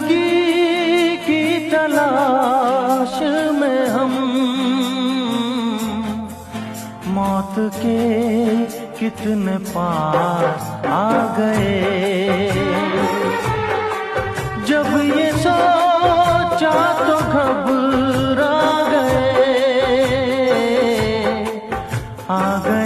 जिंदगी की तलाश में हम मौत के कितने पास आ गए। जब ये सोचा तो घबरा गए, आ गए।